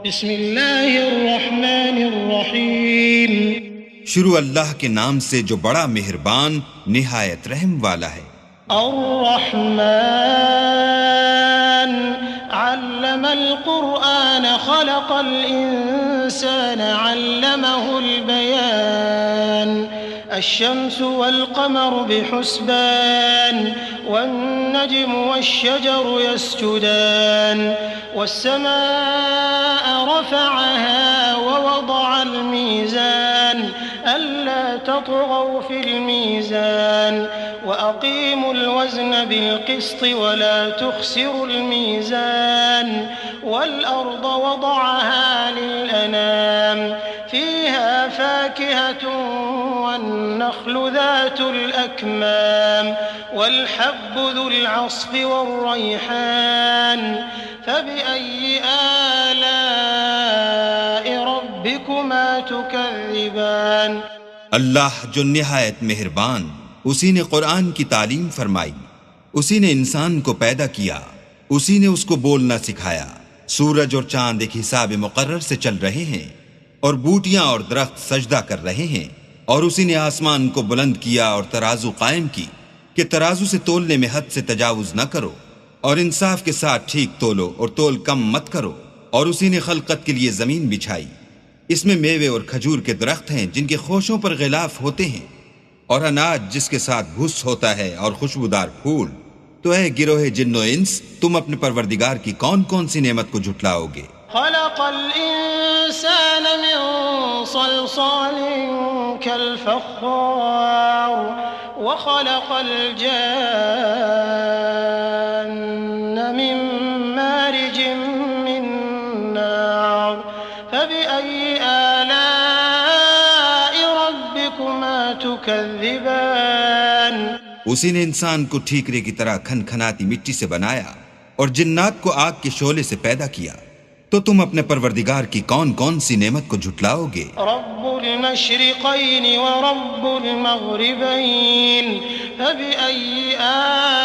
بسم اللہ الرحمن الرحیم، شروع اللہ کے نام سے جو بڑا مہربان نہایت رحم والا ہے۔ الرحمن علم القرآن خلق الإنسان علمه البيان الشمس والقمر بحسبان والنجم والشجر يسجدان والسماء رفعها ووضع الميزان ألا تطغوا في الميزان وأقيموا الوزن بالقسط ولا تخسروا الميزان والأرض وضعها للأنام فيها فاكهة والنخل ذات الأكمام والحب ذو العصف والريحان فبأي آلاء ربكما تكذبان۔ اللہ جو نہایت مہربان، اسی نے قرآن کی تعلیم فرمائی، اسی نے انسان کو پیدا کیا، اسی نے اس کو بولنا سکھایا۔ سورج اور چاند ایک حساب مقرر سے چل رہے ہیں اور بوٹیاں اور درخت سجدہ کر رہے ہیں، اور اسی نے آسمان کو بلند کیا اور ترازو قائم کی کہ ترازو سے تولنے میں حد سے تجاوز نہ کرو، اور انصاف کے ساتھ ٹھیک تولو اور تول کم مت کرو۔ اور اسی نے خلقت کے لیے زمین بچھائی، اس میں میوے اور کھجور کے درخت ہیں جن کے خوشوں پر غلاف ہوتے ہیں، اور اناج جس کے ساتھ بھس ہوتا ہے، اور خوشبودار پھول۔ تو اے گروہ جن و انس، تم اپنے پروردگار کی کون کون سی نعمت کو جھٹلاؤ گے؟ خلق الإنسان من صلصال كالفخار وخلق الجان من مارج من نار فبأي آلاء ربكما تكذبان۔ اسی نے انسان کو ٹھیکرے کی طرح کھن کھناتی مٹی سے بنایا اور جنات کو آگ کے شعلے سے پیدا کیا، تو تم اپنے پروردگار کی کون کون سی نعمت کو جھٹلاؤ گے؟ رب المشرقین ورب المغربین فبأي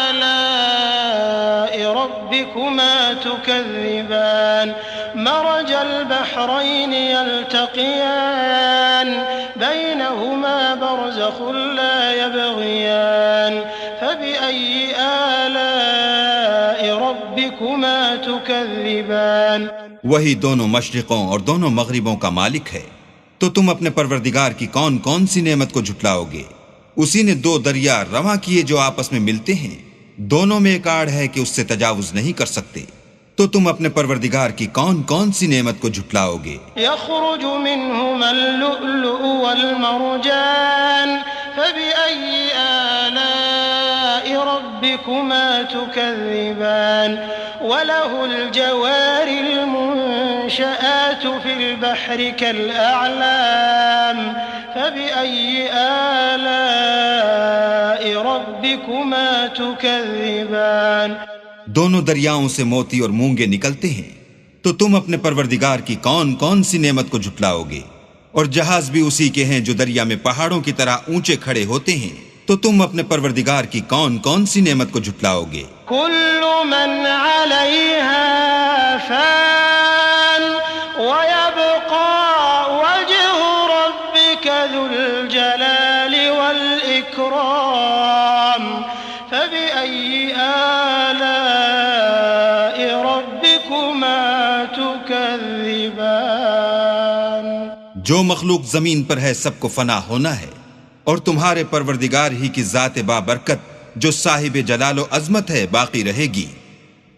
آلاء ربكما تكذبان۔ مرج البحرين يلتقيان بينهما برزخ لا يبغيان فبأي آلاء ربكما تكذبان۔ وہی دونوں مشرقوں اور دونوں مغربوں کا مالک ہے، تو تم اپنے پروردگار کی کون کون سی نعمت کو جھٹلاؤ گے؟ اسی نے دو دریا رواں کیے جو آپس میں ملتے ہیں، دونوں میں ایک آڑ ہے کہ اس سے تجاوز نہیں کر سکتے، تو تم اپنے پروردگار کی کون کون سی نعمت کو جھٹلاؤ گے؟ يخرج منهما اللؤلؤ والمرجان فبأي آلاء ربكما تكذبان۔ وله الجوار المنشآت في البحر كالأعلام فبأي آلاء ربكما تكذبان۔ دونوں دریاؤں سے موتی اور مونگے نکلتے ہیں، تو تم اپنے پروردگار کی کون کون سی نعمت کو جھٹلاؤ گے؟ اور جہاز بھی اسی کے ہیں جو دریا میں پہاڑوں کی طرح اونچے کھڑے ہوتے ہیں، تو تم اپنے پروردگار کی کون کون سی نعمت کو جھٹلاؤ گے؟ كل من عليها فان ويبقى وجه ربك ذو الجلال والإكرام فبأي آلاء ربكما تكذبان۔ جو مخلوق زمین پر ہے سب کو فنا ہونا ہے، اور تمہارے پروردگار ہی کی ذات بابرکت جو صاحب جلال و عظمت ہے باقی رہے گی،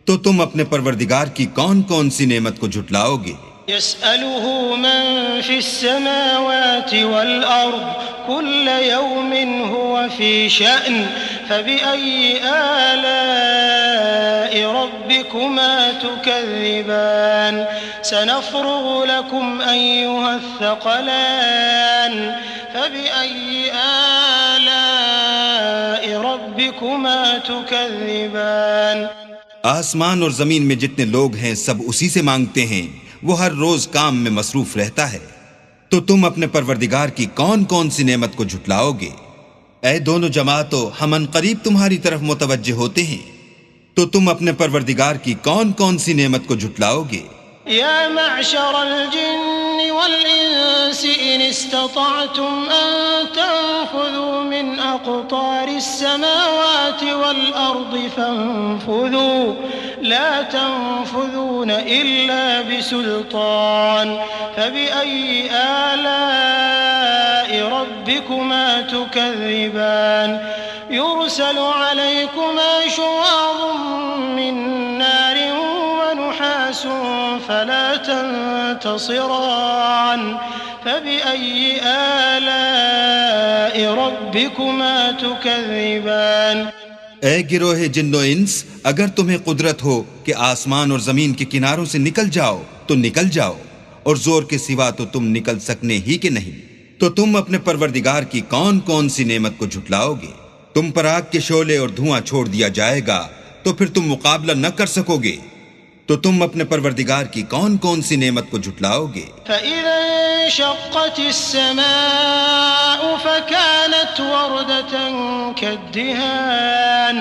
تو تم اپنے پروردگار کی کون کون سی نعمت کو جھٹلاؤ گے؟ يسأله من في السماوات والأرض كل يوم هو في شأن فبأي آلاء ربكما تكذبان۔ سنفرغ لكم أيها الثقلان فبأي آلاء ربكما تكذبان۔ آسمان اور زمین میں جتنے لوگ ہیں سب اسی سے مانگتے ہیں، وہ ہر روز کام میں مصروف رہتا ہے، تو تم اپنے پروردگار کی کون کون سی نعمت کو جھٹلاؤ گے؟ اے دونوں جماعتوں، ہم ان قریب تمہاری طرف متوجہ ہوتے ہیں، تو تم اپنے پروردگار کی کون کون سی نعمت کو جھٹلاؤ گے؟ يا معشر الجن والإنس إن استطعتم أن تنفذوا من أقطار السماوات والأرض فانفذوا لا تنفذون إلا بسلطان فبأي آلاء ربكما تكذبان يرسل عليكما شواظ من نار ونحاس فلا تنتصران فبأي آلاء ربكما تكذبان اے گروہ جن و انس، اگر تمہیں قدرت ہو کہ آسمان اور زمین کے کناروں سے نکل جاؤ تو نکل جاؤ، اور زور کے سوا تو تم نکل سکنے ہی کہ نہیں، تو تم اپنے پروردگار کی کون کون سی نعمت کو جھٹلاؤ گے؟ تم پر آگ کے شعلے اور دھواں چھوڑ دیا جائے گا تو پھر تم مقابلہ نہ کر سکو گے، تو تم اپنے پروردگار کی کون کون سی نعمت کو جھٹلاؤ گے؟ فَإِذَا انشَقَّتِ السَّمَاءُ فَكَانَتْ وَرْدَةً كَالدِّهَانِ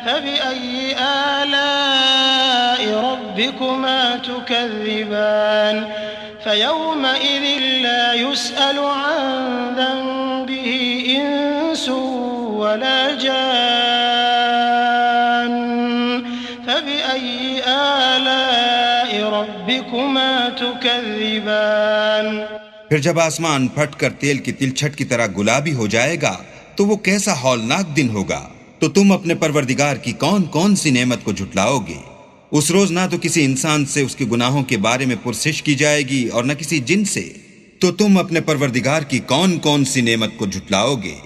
فَبِأَيِّ آلَاءِ رَبِّكُمَا تُكَذِّبَانِ فَيَوْمَئِذٍ لَا يُسْأَلُ عَنْ ذَنبِهِ إِنسٌ وَلَا جَانٌّ فَبِأَيِّ آلاء ربكما تكذبان پھر جب آسمان پھٹ کر تیل کی تلچھٹ کی طرح گلابی ہو جائے گا تو وہ کیسا ہولناک دن ہوگا، تو تم اپنے پروردگار کی کون کون سی نعمت کو جھٹلاؤ گے؟ اس روز نہ تو کسی انسان سے اس کے گناہوں کے بارے میں پرسش کی جائے گی اور نہ کسی جن سے، تو تم اپنے پروردگار کی کون کون سی نعمت کو جھٹلاؤ گے؟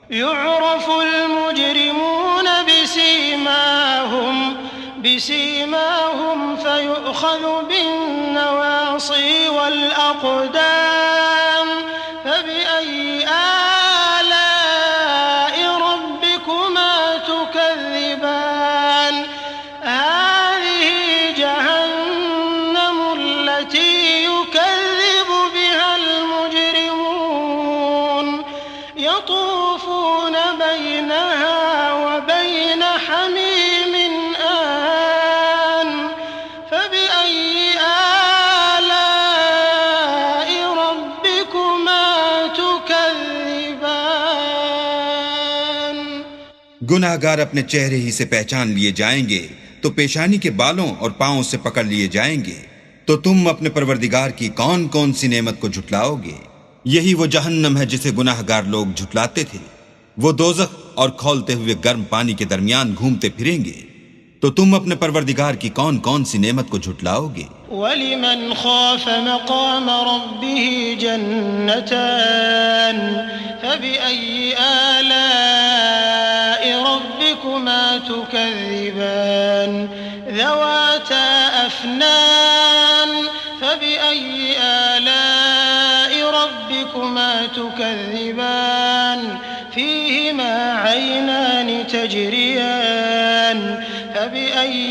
يعرف المجرمون بسيماهم فيؤخذ بالنواصي والأقدام فبأي آلاء ربكما تكذبان هذه جهنم التي يكذب بها المجرمون يطوفون بينها وبين حميم آن فبأي آلاء ربكما تكذبان گناہ گار اپنے چہرے ہی سے پہچان لیے جائیں گے تو پیشانی کے بالوں اور پاؤں سے پکڑ لیے جائیں گے، تو تم اپنے پروردگار کی کون کون سی نعمت کو جھٹلاؤ گے؟ یہی وہ جہنم ہے جسے گناہ گار لوگ جھٹلاتے تھے، وہ دوزخ اور کھولتے ہوئے گرم پانی کے درمیان گھومتے پھریں گے، تو تم اپنے پروردگار کی کون کون سی نعمت کو جھٹلاؤ گے؟ وَلِمَنْ خَافَ مَقَامَ رَبِّهِ جَنَّتَانِ فَبِأَيِّ آلَاءِ رَبِّكُمَا تُكَذِّبَانِ ذَوَاتَا أَفْنَانٍ فَبِأَيِّ آلَاءِ رَبِّكُمَا تُكَذِّبَانِ فِيهِمَا عَيْنَانِ تَجْرِيَانِ فَبِأَيِّ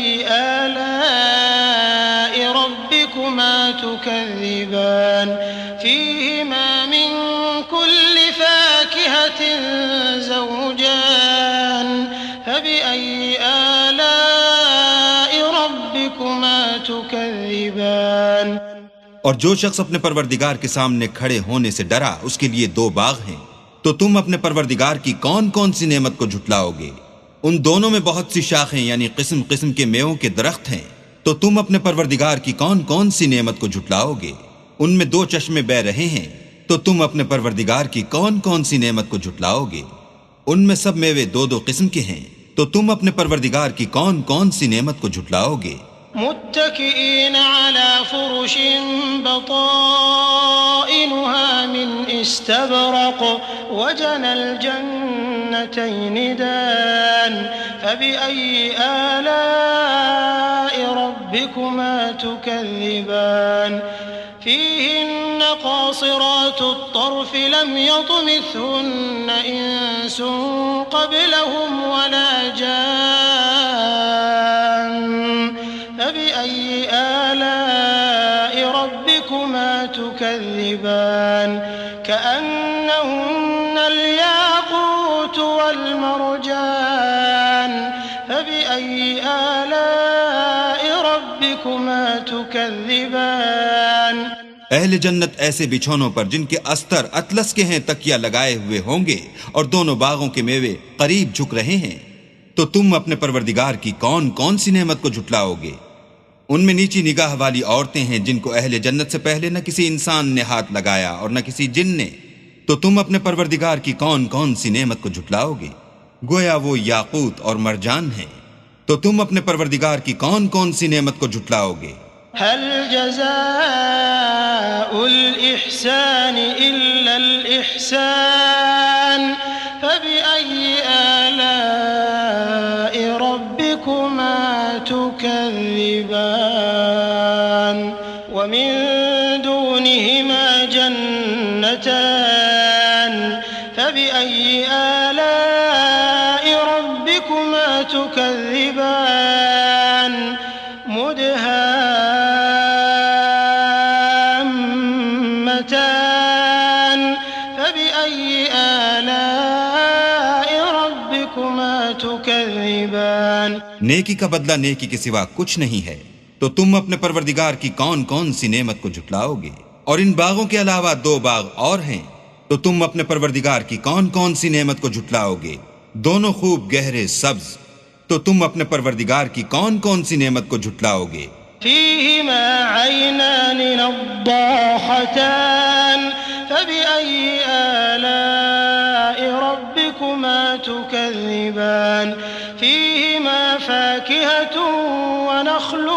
آلَاءِ رَبِّكُمَا تُكَذِّبَانِ فِيهِمَا مِن كُلِّ فَاكِهَةٍ زَوْجَانِ فَبِأَيِّ آلَاءِ رَبِّكُمَا تُكَذِّبَانِ اور جو شخص اپنے پروردگار کے سامنے کھڑے ہونے سے ڈرا، اس کے لیے دو باغ ہیں، تو تم اپنے پروردگار کی کون کون سی نعمت کو جھٹلاؤ گے؟ ان دونوں میں بہت سی شاخیں یعنی قسم قسم کے میووں کے درخت ہیں، تو تم اپنے پروردگار کی کون کون سی نعمت کو جھٹلاؤ گے؟ ان میں دو چشمے بہ رہے ہیں، تو تم اپنے پروردگار کی کون کون سی نعمت کو جھٹلاؤ گے؟ ان میں سب میوے دو دو قسم کے ہیں، تو تم اپنے پروردگار کی کون کون سی نعمت کو جھٹلاؤ گے؟ متكئين على فرش بطائنها من استبرق وجنى الجنتين دان فبأي آلاء ربكما تكذبان فيهن قاصرات الطرف لم يطمثهن إنس قبلهم ولا جان فبأي آلاء ربكما تكذبان كأنهن الياقوت والمرجان فبأي آلاء ربكما ربكما تكذبان اہل جنت ایسے بچھونوں پر جن کے استر اطلس کے ہیں تکیہ لگائے ہوئے ہوں گے اور دونوں باغوں کے میوے قریب جھک رہے ہیں، تو تم اپنے پروردگار کی کون کون سی نعمت کو جھٹلاؤ گے؟ ان میں نیچی نگاہ والی عورتیں ہیں جن کو اہل جنت سے پہلے نہ کسی انسان نے ہاتھ لگایا اور نہ کسی جن نے، تو تم اپنے پروردگار کی کون کون سی نعمت کو جھٹلاؤ گے؟ گویا وہ یاقوت اور مرجان ہیں، تو تم اپنے پروردگار کی کون کون سی نعمت کو جھٹلاؤ گے؟ هل جزاء الإحسان إلا الإحسان فبأي آلاء ربكما تكذبان ومن دونهما جنتان فبأي آلاء ربكما تكذبان مدهامتان فبأي آلاء ربكما تكذبان نیکی کا بدلہ نیکی کے سوا کچھ نہیں ہے، تو تم اپنے پروردگار کی کون کون سی نعمت کو جھٹلاؤ گے؟ اور ان باغوں کے علاوہ 2 باغ اور ہیں، تو تم اپنے پروردگار کی کون کون سی نعمت کو جھٹلاؤ گے؟ دونوں خوب گہرے سبز، تو تم اپنے پروردگار کی کون کون سی نعمت کو جھٹلاؤ گے؟ فيهما عينان نضاحتان فبأي آلاء ربكما تكذبان فيهما فاكهة ونخل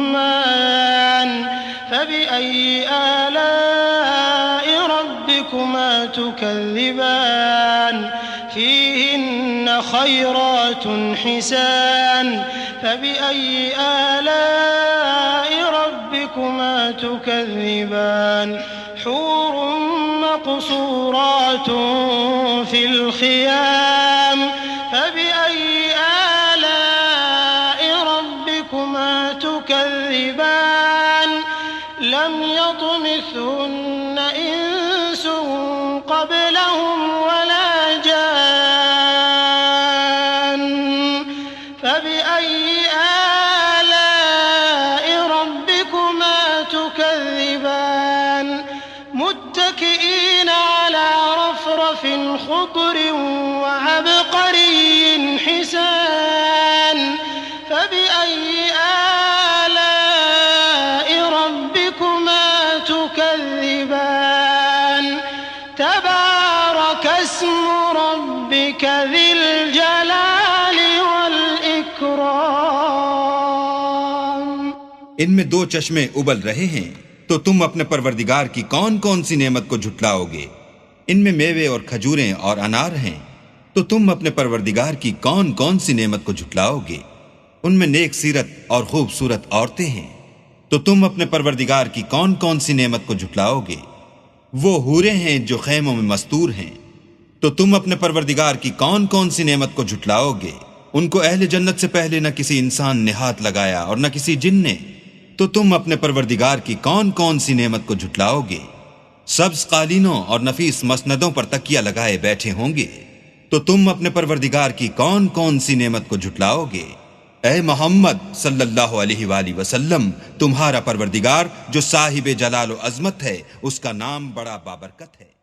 ورمان فبأي آلاء ربكما تكذبان فيهن خيرات حسان فبأي آلاء ربكما تكذبان حور مقصورات في الخيام فبأي آلاء ربكما تكذبان لم يطمثهن إنس قبلهم ولا جان فبأي آلاء ربكما تكذبان متكئين على رفرف خضر وعبقري حسان فبأي آلاء ربكما تكذبان تبارك اسم ربك ذي الجلال والإكرام ان میں 2 چشمے ابل رہے ہیں، تو تم اپنے پروردگار کی کون کون سی نعمت کو جھٹلاؤ گے؟ ان میں میوے اور کھجوریں اور انار ہیں، تو تم اپنے پروردگار کی کون کون سی نعمت کو جھٹلاؤ گے؟ ان میں نیک سیرت اور خوبصورت عورتیں ہیں، تو تم اپنے پروردگار کی کون کون سی نعمت کو جھٹلاؤ گے؟ وہ حوریں ہیں جو خیموں میں مستور ہیں، تو تم اپنے پروردگار کی کون کون سی نعمت کو جھٹلاؤ گے؟ ان کو اہل جنت سے پہلے نہ کسی انسان نے ہاتھ لگایا اور نہ کسی جن نے، تو تم اپنے پروردگار کی کون کون سی نعمت کو جھٹلاؤ گے؟ سبز قالینوں اور نفیس مسندوں پر تکیہ لگائے بیٹھے ہوں گے، تو تم اپنے پروردگار کی کون کون سی نعمت کو جھٹلاؤ گے؟ اے محمد صلی اللہ علیہ وآلہ وسلم، تمہارا پروردگار جو صاحب جلال و عظمت ہے، اس کا نام بڑا بابرکت ہے۔